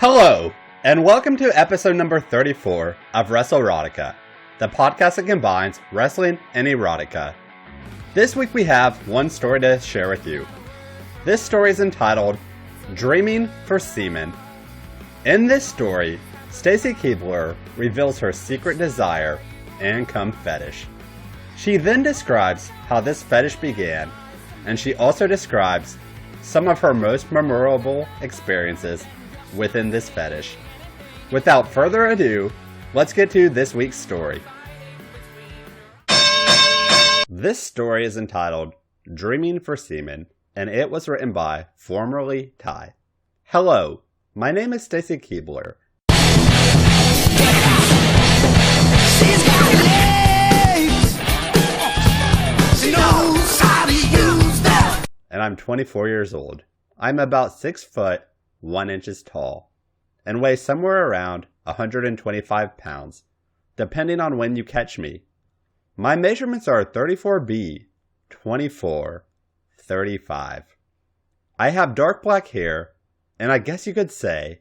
Hello, and welcome to episode number 34 of Wrestlerotica, the podcast that combines wrestling and erotica. This week we have one story to share with you. This story is entitled, Dreamin For Semen. In this story, Stacy Keibler reveals her secret desire and cum fetish. She then describes how this fetish began, and she also describes some of her most memorable experiences within this fetish. Without further ado, let's get to this week's story. This story is entitled Dreamin For Semen, and it was written by formerly Ty. Hello, my name is Stacy Keibler. She's got legs. She knows how to use them. And I'm 24 years old. I'm about 6 foot 1 inches tall, and weigh somewhere around 125 pounds, depending on when you catch me. My measurements are 34B, 24, 35. I have dark black hair, and I guess you could say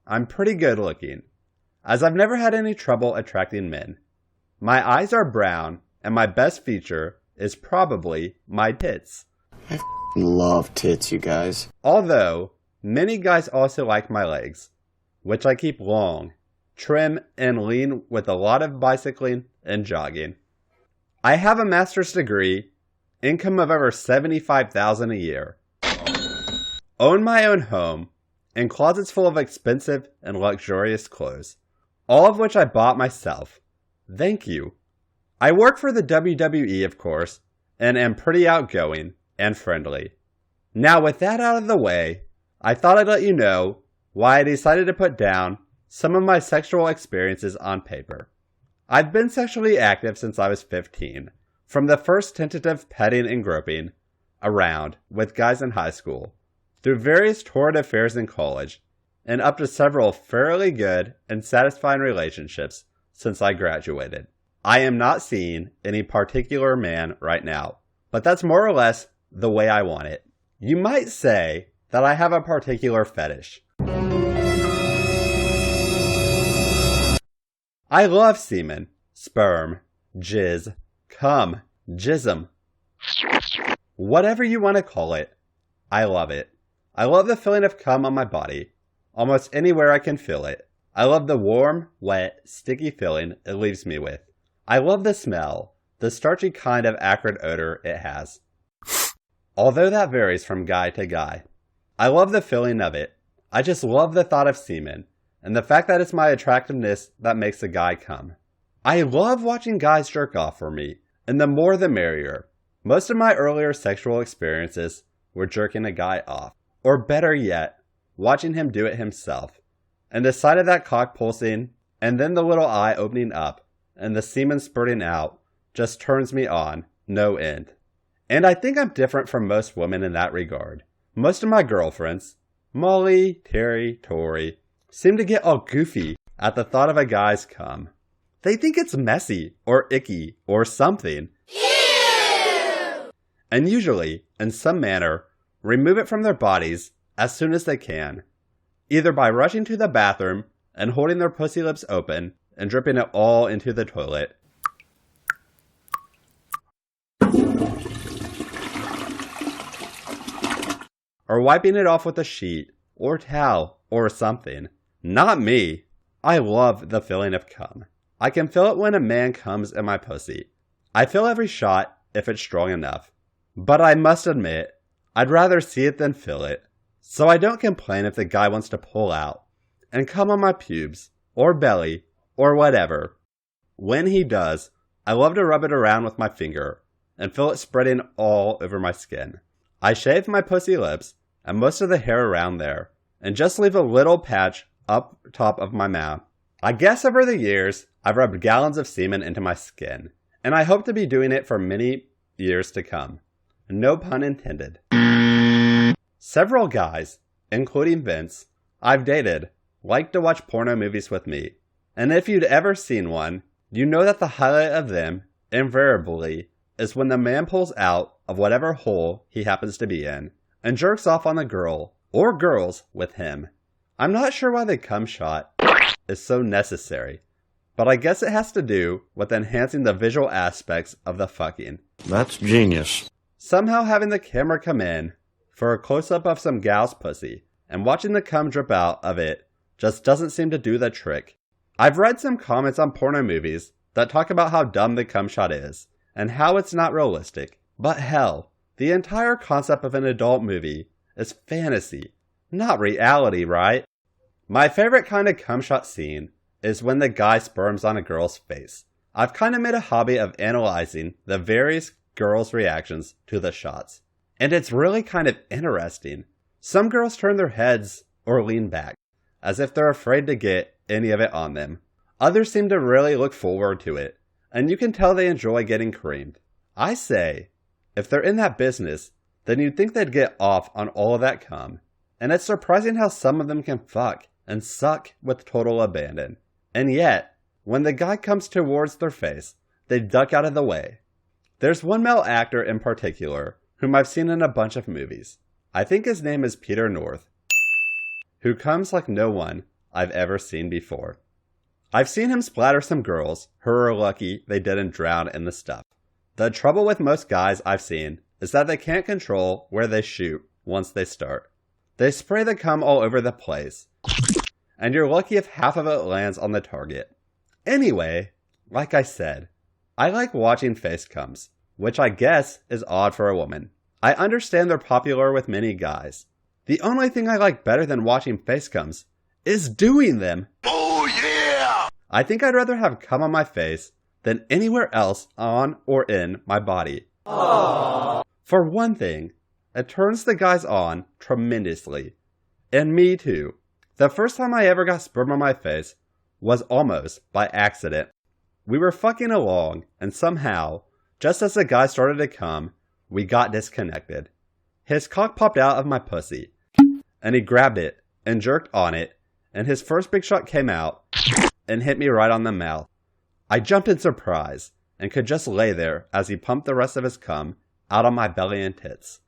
I'm pretty good looking, as I've never had any trouble attracting men. My eyes are brown, and my best feature is probably my tits. I love tits, you guys. Although, many guys also like my legs, which I keep long, trim, and lean with a lot of bicycling and jogging. I have a master's degree, income of over $75,000 a year, own my own home, and closets full of expensive and luxurious clothes, all of which I bought myself. Thank you. I work for the WWE, of course, and am pretty outgoing and friendly. Now, with that out of the way, I thought I'd let you know why I decided to put down some of my sexual experiences on paper. I've been sexually active since I was 15, from the first tentative petting and groping around with guys in high school, through various torrid affairs in college, and up to several fairly good and satisfying relationships since I graduated. I am not seeing any particular man right now, but that's more or less the way I want it. You might say that I have a particular fetish. I love semen, sperm, jizz, cum, jism. Whatever you want to call it, I love it. I love the feeling of cum on my body, almost anywhere I can feel it. I love the warm, wet, sticky feeling it leaves me with. I love the smell, the starchy kind of acrid odor it has. Although that varies from guy to guy. I love the feeling of it. I just love the thought of semen, and the fact that it's my attractiveness that makes a guy come. I love watching guys jerk off for me, and the more the merrier. Most of my earlier sexual experiences were jerking a guy off, or better yet, watching him do it himself. And the sight of that cock pulsing, and then the little eye opening up, and the semen spurting out, just turns me on, no end. And I think I'm different from most women in that regard. Most of my girlfriends, Molly, Terry, Tori, seem to get all goofy at the thought of a guy's cum. They think it's messy, or icky, or something. Ew! And usually, in some manner, remove it from their bodies as soon as they can. Either by rushing to the bathroom and holding their pussy lips open and dripping it all into the toilet. Or wiping it off with a sheet, or towel, or something. Not me. I love the feeling of cum. I can feel it when a man comes in my pussy. I feel every shot if it's strong enough. But I must admit, I'd rather see it than feel it. So I don't complain if the guy wants to pull out and come on my pubes, or belly, or whatever. When he does, I love to rub it around with my finger and feel it spreading all over my skin. I shave my pussy lips and most of the hair around there, and just leave a little patch up top of my mouth. I guess over the years, I've rubbed gallons of semen into my skin, and I hope to be doing it for many years to come. No pun intended. Several guys, including Vince, I've dated, like to watch porno movies with me, and if you'd ever seen one, you know that the highlight of them, invariably, is when the man pulls out of whatever hole he happens to be in, and jerks off on the girl, or girls, with him. I'm not sure why the cum shot is so necessary, but I guess it has to do with enhancing the visual aspects of the fucking. That's genius. Somehow having the camera come in for a close-up of some gal's pussy and watching the cum drip out of it just doesn't seem to do the trick. I've read some comments on porno movies that talk about how dumb the cum shot is and how it's not realistic. But hell, the entire concept of an adult movie is fantasy, not reality, right? My favorite kind of cum shot scene is when the guy sperms on a girl's face. I've kind of made a hobby of analyzing the various girls' reactions to the shots, and it's really kind of interesting. Some girls turn their heads or lean back, as if they're afraid to get any of it on them. Others seem to really look forward to it, and you can tell they enjoy getting creamed. I say, if they're in that business, then you'd think they'd get off on all of that cum. And it's surprising how some of them can fuck and suck with total abandon. And yet, when the guy comes towards their face, they duck out of the way. There's one male actor in particular whom I've seen in a bunch of movies. I think his name is Peter North, who comes like no one I've ever seen before. I've seen him splatter some girls who are lucky they didn't drown in the stuff. The trouble with most guys I've seen is that they can't control where they shoot once they start. They spray the cum all over the place, and you're lucky if half of it lands on the target. Anyway, like I said, I like watching face cums, which I guess is odd for a woman. I understand they're popular with many guys. The only thing I like better than watching face cums is doing them. Oh yeah! I think I'd rather have cum on my face than anywhere else on or in my body. Aww. For one thing, it turns the guys on tremendously. And me too. The first time I ever got sperm on my face was almost by accident. We were fucking along, and somehow, just as the guy started to come, we got disconnected. His cock popped out of my pussy, and he grabbed it and jerked on it, and his first big shot came out and hit me right on the mouth. I jumped in surprise and could just lay there as he pumped the rest of his cum out on my belly and tits.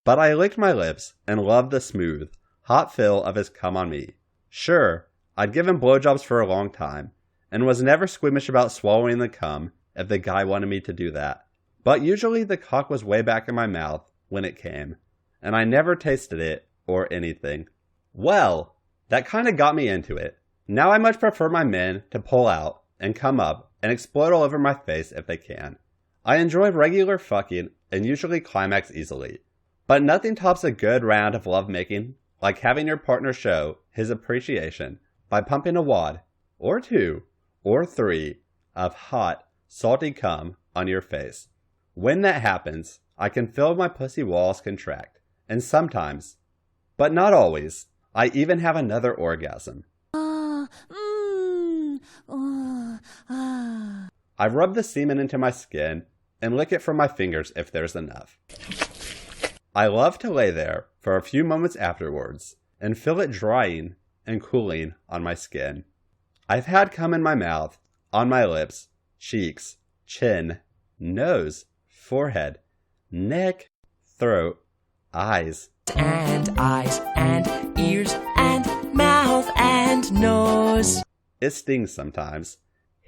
But I licked my lips and loved the smooth, hot feel of his cum on me. Sure, I'd given blowjobs for a long time, and was never squeamish about swallowing the cum if the guy wanted me to do that. But usually the cock was way back in my mouth when it came, and I never tasted it or anything. Well, that kinda got me into it. Now I much prefer my men to pull out and come up and explode all over my face if they can. I enjoy regular fucking and usually climax easily, but nothing tops a good round of lovemaking like having your partner show his appreciation by pumping a wad, or two, or three, of hot, salty cum on your face. When that happens, I can feel my pussy walls contract, and sometimes, but not always, I even have another orgasm. I rub the semen into my skin and lick it from my fingers if there's enough. I love to lay there for a few moments afterwards and feel it drying and cooling on my skin. I've had cum in my mouth, on my lips, cheeks, chin, nose, forehead, neck, throat, eyes. And eyes and ears and mouth and nose. It stings sometimes.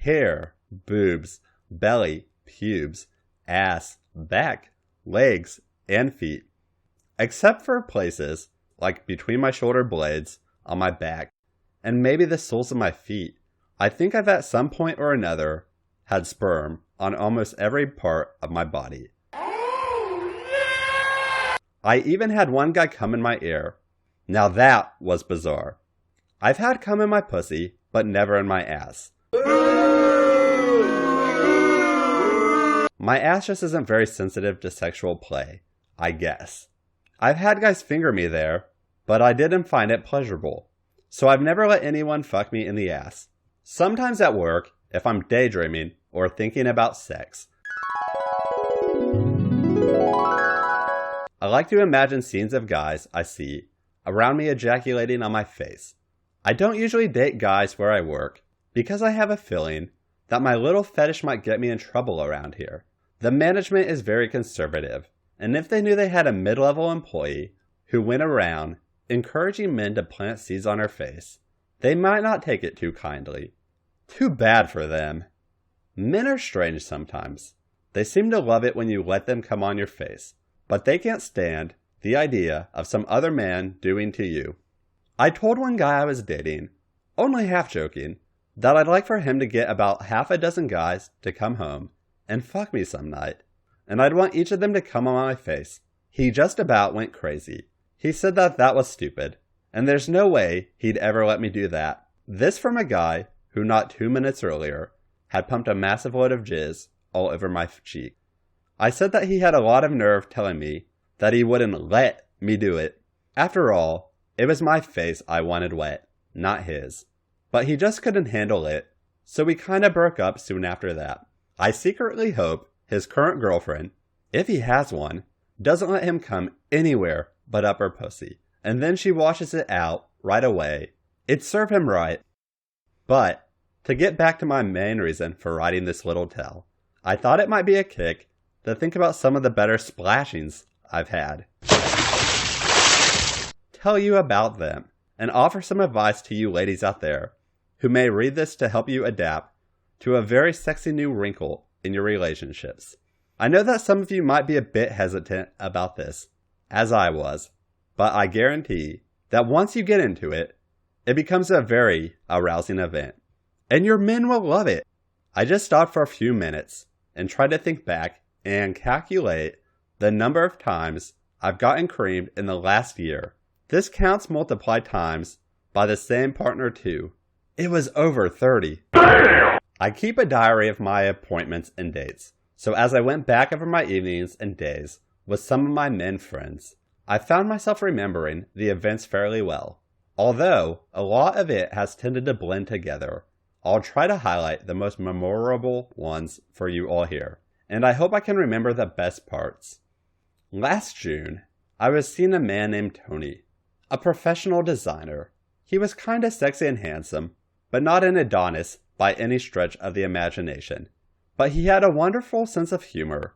Hair, boobs, belly, pubes, ass, back, legs, and feet. Except for places like between my shoulder blades, on my back, and maybe the soles of my feet. I think I've at some point or another had sperm on almost every part of my body. I even had one guy come in my ear. Now that was bizarre. I've had cum in my pussy, but never in my ass. My ass just isn't very sensitive to sexual play, I guess. I've had guys finger me there, but I didn't find it pleasurable. So I've never let anyone fuck me in the ass. Sometimes at work, if I'm daydreaming or thinking about sex. I like to imagine scenes of guys I see around me ejaculating on my face. I don't usually date guys where I work because I have a feeling that my little fetish might get me in trouble around here. The management is very conservative, and if they knew they had a mid-level employee who went around encouraging men to plant seeds on her face, they might not take it too kindly. Too bad for them. Men are strange sometimes. They seem to love it when you let them come on your face, but they can't stand the idea of some other man doing to you. I told one guy I was dating, only half joking, that I'd like for him to get about half a dozen guys to come home and fuck me some night, and I'd want each of them to come on my face. He just about went crazy. He said that that was stupid, and there's no way he'd ever let me do that. This from a guy who not 2 minutes earlier had pumped a massive load of jizz all over my cheek. I said that he had a lot of nerve telling me that he wouldn't let me do it. After all, it was my face I wanted wet, not his. But he just couldn't handle it, so we kinda broke up soon after that. I secretly hope his current girlfriend, if he has one, doesn't let him come anywhere but up her pussy, and then she washes it out right away. It'd serve him right. But, to get back to my main reason for writing this little tale, I thought it might be a kick to think about some of the better splashings I've had. Tell you about them, and offer some advice to you ladies out there who may read this to help you adapt to a very sexy new wrinkle in your relationships. I know that some of you might be a bit hesitant about this, as I was, but I guarantee that once you get into it, it becomes a very arousing event, and your men will love it. I just stopped for a few minutes and tried to think back and calculate the number of times I've gotten creamed in the last year. This counts multiplied times by the same partner too. It was over 30. I keep a diary of my appointments and dates, so as I went back over my evenings and days with some of my men friends, I found myself remembering the events fairly well. Although a lot of it has tended to blend together, I'll try to highlight the most memorable ones for you all here, and I hope I can remember the best parts. Last June, I was seeing a man named Tony, a professional designer. He was kinda sexy and handsome, but not an Adonis by any stretch of the imagination. But he had a wonderful sense of humor,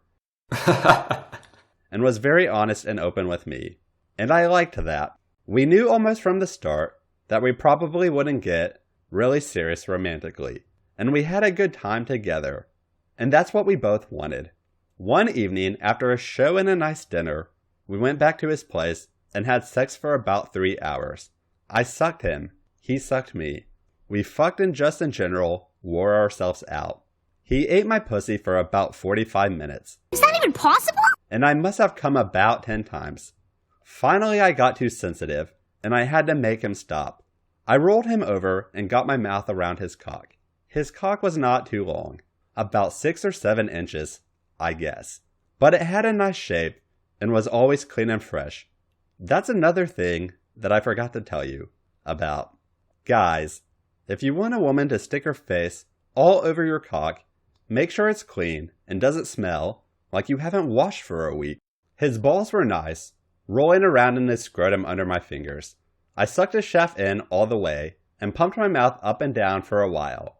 and was very honest and open with me, and I liked that. We knew almost from the start that we probably wouldn't get really serious romantically, and we had a good time together, and that's what we both wanted. One evening, after a show and a nice dinner, we went back to his place and had sex for about 3 hours. I sucked him, he sucked me. We fucked and just in general wore ourselves out. He ate my pussy for about 45 minutes. Is that even possible? And I must have come about 10 times. Finally, I got too sensitive, and I had to make him stop. I rolled him over and got my mouth around his cock. His cock was not too long, about 6 or 7 inches, I guess. But it had a nice shape and was always clean and fresh. That's another thing that I forgot to tell you about. Guys, if you want a woman to stick her face all over your cock, make sure it's clean and doesn't smell like you haven't washed for a week. His balls were nice, rolling around in his scrotum under my fingers. I sucked his shaft in all the way and pumped my mouth up and down for a while.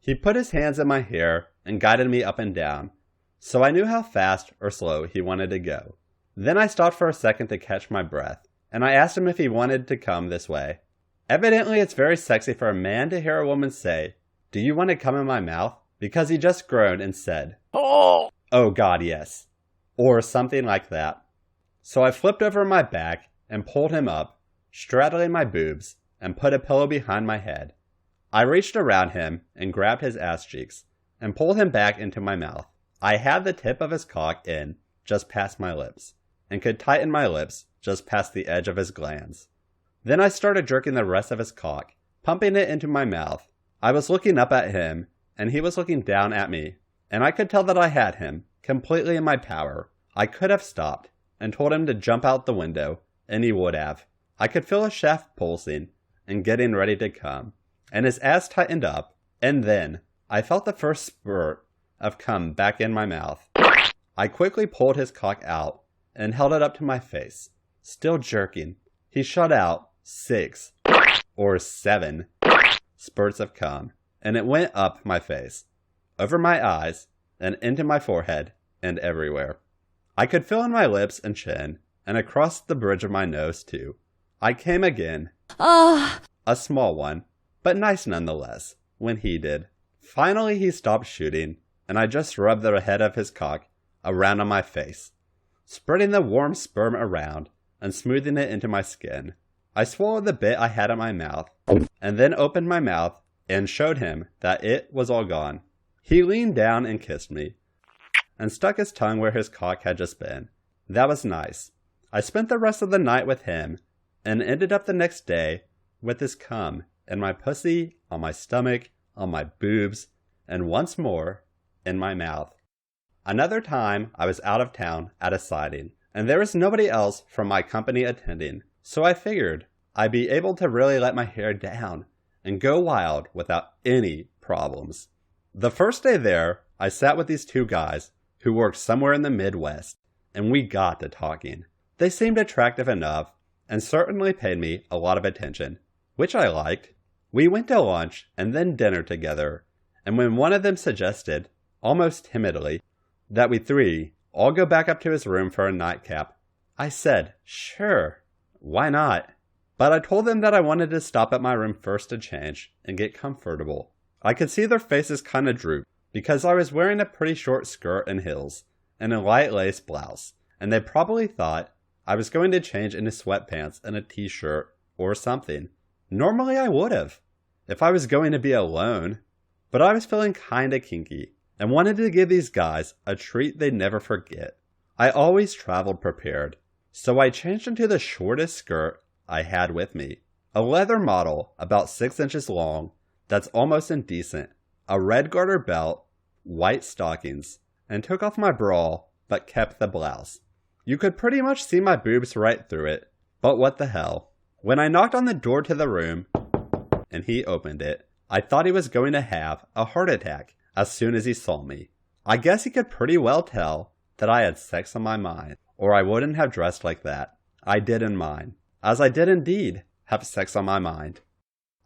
He put his hands in my hair and guided me up and down, so I knew how fast or slow he wanted to go. Then I stopped for a second to catch my breath, and I asked him if he wanted to come this way. Evidently, it's very sexy for a man to hear a woman say, "Do you want to come in my mouth?" Because he just groaned and said, "Oh God, yes," or something like that. So I flipped over my back and pulled him up, straddling my boobs, and put a pillow behind my head. I reached around him and grabbed his ass cheeks and pulled him back into my mouth. I had the tip of his cock in just past my lips and could tighten my lips just past the edge of his glands. Then I started jerking the rest of his cock, pumping it into my mouth. I was looking up at him, and he was looking down at me, and I could tell that I had him completely in my power. I could have stopped and told him to jump out the window, and he would have. I could feel his shaft pulsing and getting ready to come, and his ass tightened up, and then I felt the first spurt of cum back in my mouth. I quickly pulled his cock out and held it up to my face, still jerking. He shot out 6 or 7 spurts of cum, and it went up my face, over my eyes, and into my forehead, and everywhere. I could feel in my lips and chin, and across the bridge of my nose too. I came again. A small one, but nice nonetheless, when he did. Finally he stopped shooting, and I just rubbed the head of his cock around on my face, spreading the warm sperm around and smoothing it into my skin. I swallowed the bit I had in my mouth, and then opened my mouth and showed him that it was all gone. He leaned down and kissed me, and stuck his tongue where his cock had just been. That was nice. I spent the rest of the night with him, and ended up the next day with his cum in my pussy, on my stomach, on my boobs, and once more, in my mouth. Another time, I was out of town at a sighting, and there was nobody else from my company attending, so I figured I'd be able to really let my hair down and go wild without any problems. The first day there, I sat with these two guys who worked somewhere in the Midwest, and we got to talking. They seemed attractive enough, and certainly paid me a lot of attention, which I liked. We went to lunch and then dinner together, and when one of them suggested, almost timidly, that we three all go back up to his room for a nightcap, I said, sure, why not? But I told them that I wanted to stop at my room first to change and get comfortable. I could see their faces kind of droop, because I was wearing a pretty short skirt and heels, and a light lace blouse, and they probably thought I was going to change into sweatpants and a t-shirt or something. Normally I would have, if I was going to be alone, but I was feeling kinda kinky, and wanted to give these guys a treat they'd never forget. I always traveled prepared, so I changed into the shortest skirt I had with me. A leather model about 6 inches long that's almost indecent, a red garter belt, white stockings, and took off my bra but kept the blouse. You could pretty much see my boobs right through it, but what the hell. When I knocked on the door to the room, and he opened it, I thought he was going to have a heart attack as soon as he saw me. I guess he could pretty well tell that I had sex on my mind, or I wouldn't have dressed like that. I did in mine, as I did indeed have sex on my mind.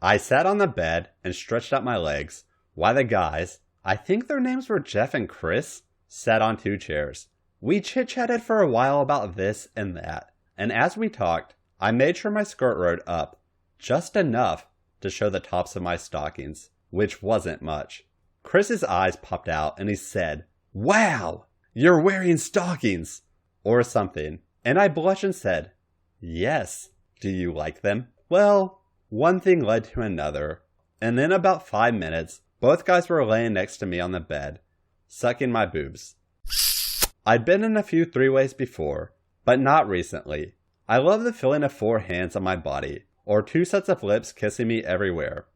I sat on the bed and stretched out my legs, while the guys, I think their names were Jeff and Chris, sat on 2 chairs. We chit-chatted for a while about this and that, and as we talked, I made sure my skirt rode up, just enough to show the tops of my stockings, which wasn't much. Chris's eyes popped out and he said, "Wow, you're wearing stockings!" or something, and I blushed and said, "Yes, do you like them?" Well, one thing led to another, and in about 5 minutes, both guys were laying next to me on the bed, sucking my boobs. I'd been in a few three-ways before, but not recently. I love the feeling of 4 hands on my body, or 2 sets of lips kissing me everywhere.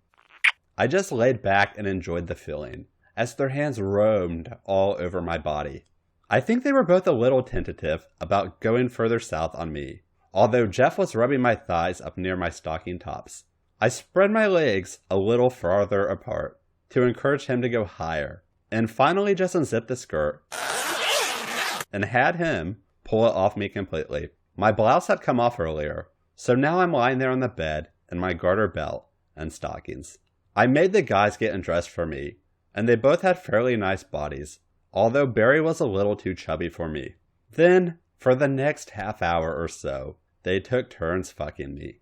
I just laid back and enjoyed the feeling, as their hands roamed all over my body. I think they were both a little tentative about going further south on me, although Jeff was rubbing my thighs up near my stocking tops. I spread my legs a little farther apart to encourage him to go higher, and finally just unzipped the skirt and had him pull it off me completely. My blouse had come off earlier, so now I'm lying there on the bed in my garter belt and stockings. I made the guys get undressed for me, and they both had fairly nice bodies, although Barry was a little too chubby for me. Then, for the next half hour or so, they took turns fucking me.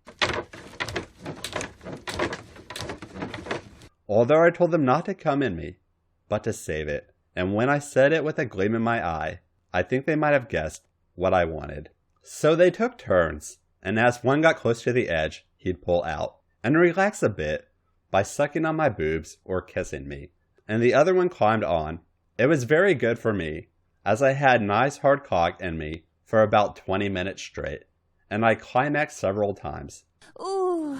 Although I told them not to come in me, but to save it, and when I said it with a gleam in my eye, I think they might have guessed what I wanted. So they took turns, and as one got close to the edge, he'd pull out, and relax a bit by sucking on my boobs or kissing me, and the other one climbed on. It was very good for me, as I had nice hard cock in me for about 20 minutes straight, and I climaxed several times. Ooh,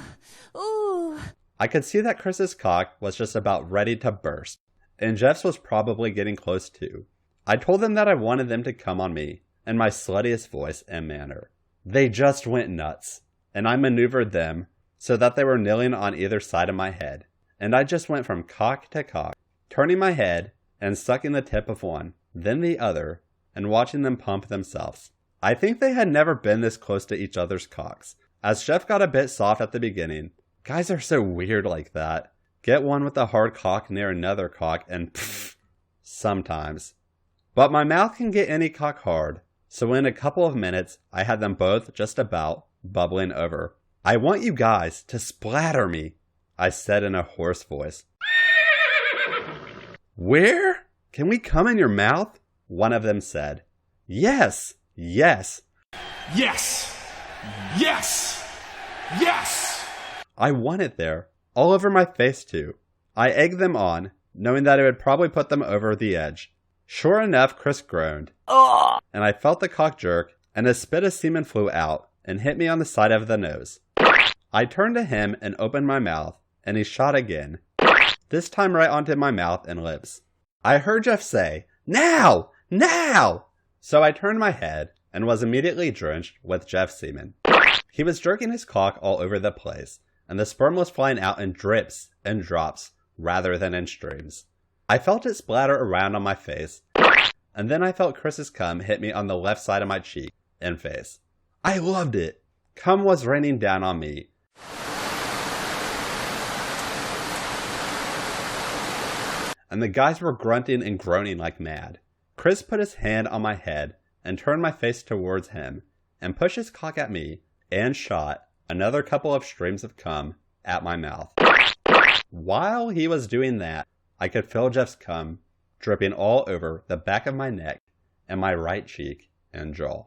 ooh. I could see that Chris's cock was just about ready to burst, and Jeff's was probably getting close too. I told them that I wanted them to come on me in my sluttiest voice and manner. They just went nuts, and I maneuvered them so that they were kneeling on either side of my head, and I just went from cock to cock, turning my head and sucking the tip of one, then the other, and watching them pump themselves. I think they had never been this close to each other's cocks. As Jeff got a bit soft at the beginning, guys are so weird like that. Get one with a hard cock near another cock and pfft, sometimes. But my mouth can get any cock hard, So in a couple of minutes, I had them both just about bubbling over. "I want you guys to splatter me," I said in a hoarse voice. "Where? Can we come in your mouth?" one of them said. "Yes, yes." Yes! Yes! Yes! I want it there, all over my face too. I egged them on, knowing that it would probably put them over the edge. Sure enough, Chris groaned, and I felt the cock jerk, and a spit of semen flew out and hit me on the side of the nose. I turned to him and opened my mouth, and he shot again, this time right onto my mouth and lips. I heard Jeff say, "Now! Now!" So I turned my head and was immediately drenched with Jeff's semen. He was jerking his cock all over the place, and the sperm was flying out in drips and drops rather than in streams. I felt it splatter around on my face, and then I felt Chris's cum hit me on the left side of my cheek and face. I loved it. Cum was raining down on me. And the guys were grunting and groaning like mad. Chris put his hand on my head and turned my face towards him and pushed his cock at me and shot another couple of streams of cum at my mouth. While he was doing that, I could feel Jeff's cum dripping all over the back of my neck and my right cheek and jaw.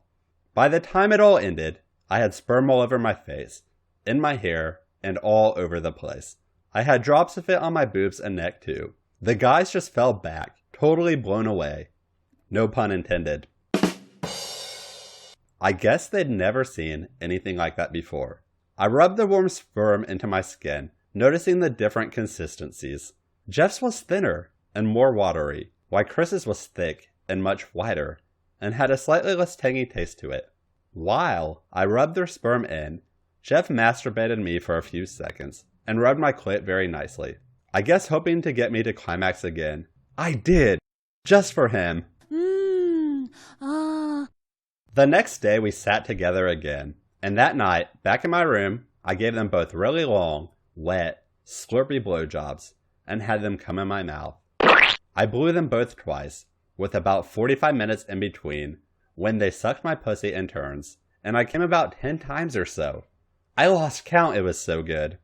By the time it all ended, I had sperm all over my face, in my hair, and all over the place. I had drops of it on my boobs and neck too. The guys just fell back, totally blown away. No pun intended. I guess they'd never seen anything like that before. I rubbed the warm sperm into my skin, noticing the different consistencies. Jeff's was thinner and more watery, while Chris's was thick and much whiter, and had a slightly less tangy taste to it. While I rubbed their sperm in, Jeff masturbated me for a few seconds, and rubbed my clit very nicely. I guess hoping to get me to climax again. I did! Just for him. The next day we sat together again, and that night, back in my room, I gave them both really long, wet, slurpy blowjobs, and had them come in my mouth. I blew them both twice, with about 45 minutes in between, when they sucked my pussy in turns, and I came about 10 times or so. I lost count, it was so good.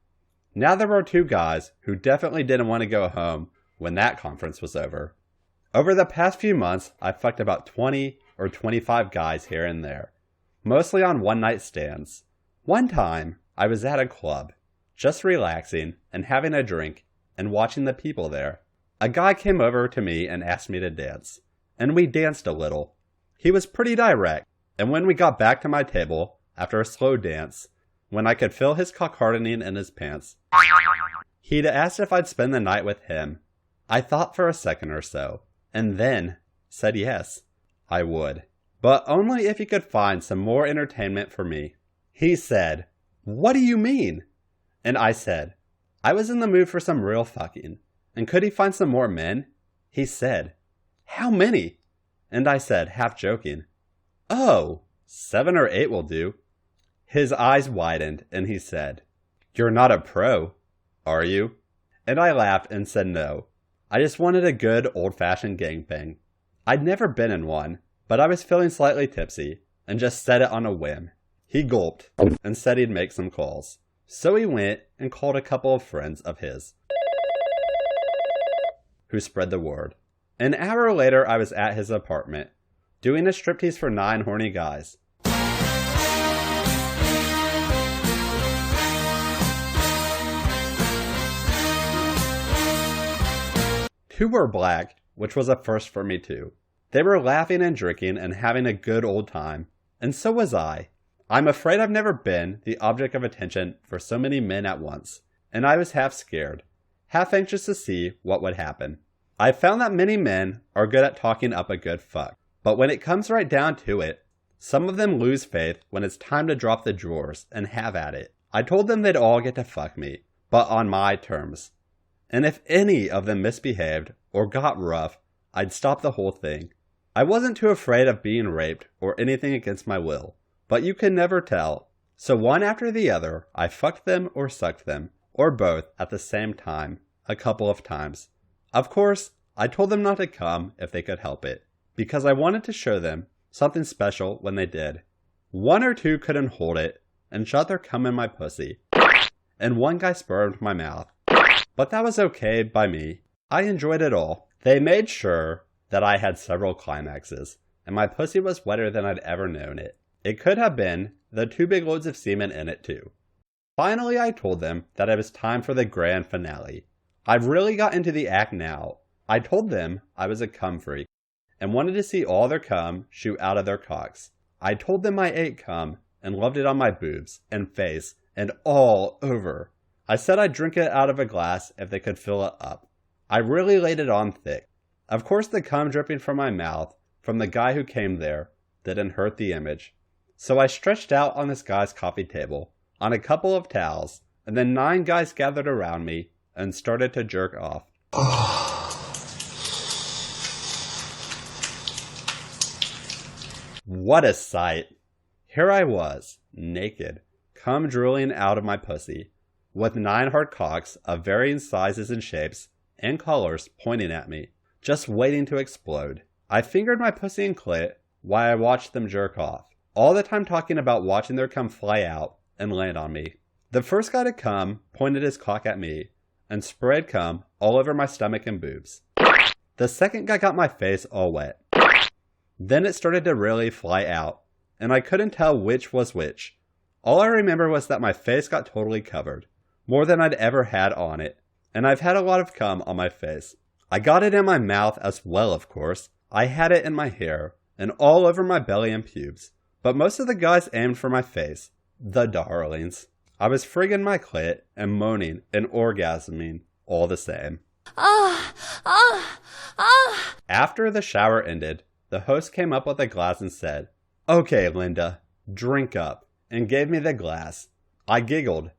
Now there were 2 guys who definitely didn't want to go home when that conference was over. Over the past few months, I've fucked about 20 or 25 guys here and there, mostly on one-night stands. One time, I was at a club, just relaxing and having a drink and watching the people there. A guy came over to me and asked me to dance, and we danced a little. He was pretty direct, and when we got back to my table, after a slow dance, when I could feel his cock hardening in his pants, he'd asked if I'd spend the night with him. I thought for a second or so, and then said yes, I would, but only if he could find some more entertainment for me. He said, "What do you mean?" And I said, I was in the mood for some real fucking, and could he find some more men? He said, "How many?" And I said, half joking, "Oh, 7 or 8 will do." His eyes widened, and he said, "You're not a pro, are you?" And I laughed and said no. I just wanted a good old-fashioned gangbang. I'd never been in one, but I was feeling slightly tipsy, and just said it on a whim. He gulped, and said he'd make some calls. So he went and called a couple of friends of his, who spread the word. An hour later, I was at his apartment, doing a striptease for 9 horny guys. 2 were black, which was a first for me too. They were laughing and drinking and having a good old time, and so was I. I'm afraid I've never been the object of attention for so many men at once, and I was half scared, half anxious to see what would happen. I've found that many men are good at talking up a good fuck, but when it comes right down to it, some of them lose faith when it's time to drop the drawers and have at it. I told them they'd all get to fuck me, but on my terms. And if any of them misbehaved or got rough, I'd stop the whole thing. I wasn't too afraid of being raped or anything against my will, but you can never tell. So one after the other, I fucked them or sucked them, or both at the same time, a couple of times. Of course, I told them not to come if they could help it, because I wanted to show them something special when they did. One or two couldn't hold it and shot their cum in my pussy. And one guy spermed my mouth. But that was okay by me. I enjoyed it all. They made sure that I had several climaxes, and my pussy was wetter than I'd ever known it. It could have been the 2 big loads of semen in it too. Finally, I told them that it was time for the grand finale. I've really got into the act now. I told them I was a cum freak and wanted to see all their cum shoot out of their cocks. I told them I ate cum and loved it on my boobs and face and all over. I said I'd drink it out of a glass if they could fill it up. I really laid it on thick. Of course, the cum dripping from my mouth from the guy who came there didn't hurt the image. So I stretched out on this guy's coffee table on a couple of towels, and then 9 guys gathered around me and started to jerk off. What a sight. Here I was, naked, cum drooling out of my pussy, with 9 hard cocks of varying sizes and shapes and colors pointing at me, just waiting to explode. I fingered my pussy and clit while I watched them jerk off, all the time talking about watching their cum fly out and land on me. The first guy to come pointed his cock at me and sprayed cum all over my stomach and boobs. The second guy got my face all wet. Then it started to really fly out, and I couldn't tell which was which. All I remember was that my face got totally covered, more than I'd ever had on it, and I've had a lot of cum on my face. I got it in my mouth as well, of course. I had it in my hair, and all over my belly and pubes, but most of the guys aimed for my face. The darlings. I was friggin' my clit and moaning and orgasming all the same. After the shower ended, the host came up with a glass and said, "Okay, Linda, drink up," and gave me the glass. I giggled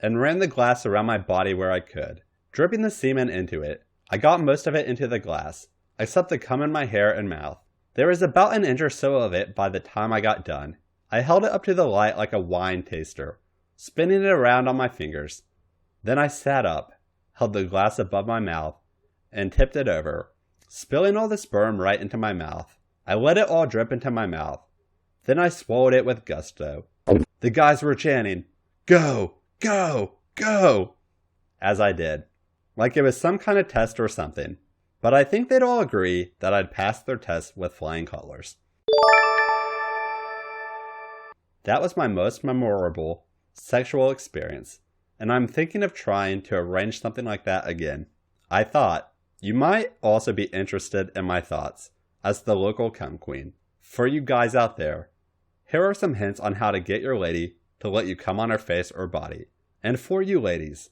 and ran the glass around my body where I could, dripping the semen into it. I got most of it into the glass, except the cum in my hair and mouth. There was about an inch or so of it by the time I got done. I held it up to the light like a wine taster, spinning it around on my fingers. Then I sat up, held the glass above my mouth, and tipped it over, spilling all the sperm right into my mouth. I let it all drip into my mouth. Then I swallowed it with gusto. The guys were chanting, "Go, go, go," as I did, like it was some kind of test or something. But I think they'd all agree that I'd passed their test with flying colors. That was my most memorable sexual experience, and I'm thinking of trying to arrange something like that again. I thought you might also be interested in my thoughts as the local cum queen. For you guys out there, here are some hints on how to get your lady to let you come on her face or body. And for you ladies,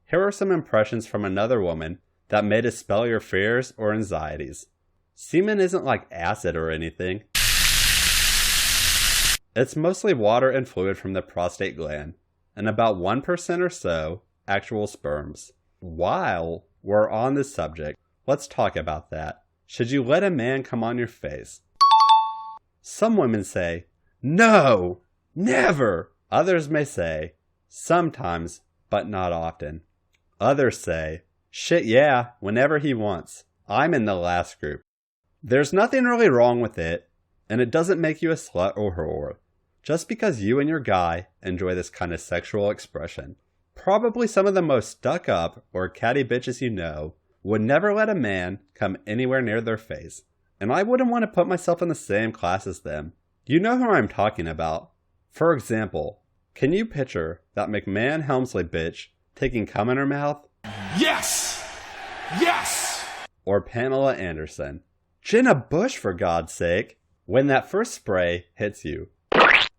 here are some impressions from another woman that may dispel your fears or anxieties. Semen isn't like acid or anything. It's mostly water and fluid from the prostate gland, and about 1% or so actual sperms. While we're on this subject, let's talk about that. Should you let a man come on your face? Some women say, "No, never." Others may say, "Sometimes, but not often." Others say, "Shit, yeah, whenever he wants." I'm in the last group. There's nothing really wrong with it, and it doesn't make you a slut or whore, just because you and your guy enjoy this kind of sexual expression. Probably some of the most stuck up or catty bitches you know would never let a man come anywhere near their face, and I wouldn't want to put myself in the same class as them. You know who I'm talking about. For example, can you picture that McMahon Helmsley bitch taking cum in her mouth? Yes! Yes! Or Pamela Anderson. Jenna Bush, for God's sake. When that first spray hits you,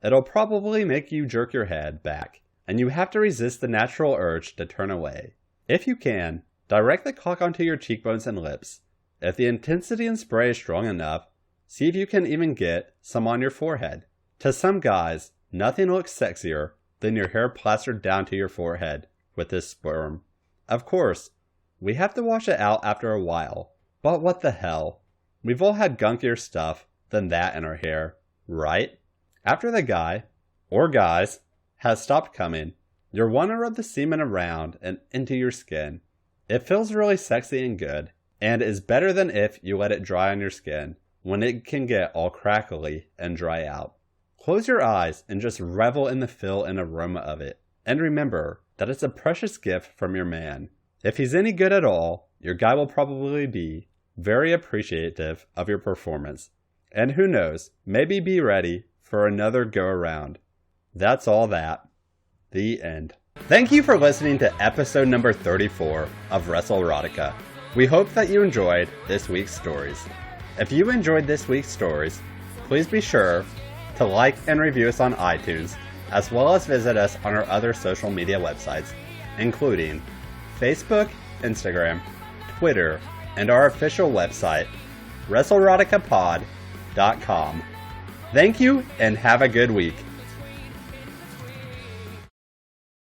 it'll probably make you jerk your head back, and you have to resist the natural urge to turn away. If you can, direct the cock onto your cheekbones and lips. If the intensity in spray is strong enough, see if you can even get some on your forehead. To some guys, nothing looks sexier than your hair plastered down to your forehead with this sperm. Of course, we have to wash it out after a while, but what the hell? We've all had gunkier stuff than that in our hair, right? After the guy, or guys, has stopped coming, you'll want to rub the semen around and into your skin. It feels really sexy and good, and is better than if you let it dry on your skin. when it can get all crackly and dry out. Close your eyes and just revel in the feel and aroma of it. And remember that it's a precious gift from your man. If he's any good at all, your guy will probably be very appreciative of your performance. And who knows, maybe be ready for another go around. That's all that. The end. Thank you for listening to episode number 34 of Wrestlerotica. We hope that you enjoyed this week's stories. If you enjoyed this week's stories, please be sure to like and review us on iTunes, as well as visit us on our other social media websites, including Facebook, Instagram, Twitter, and our official website, WrestleRoticaPod.com. Thank you and have a good week.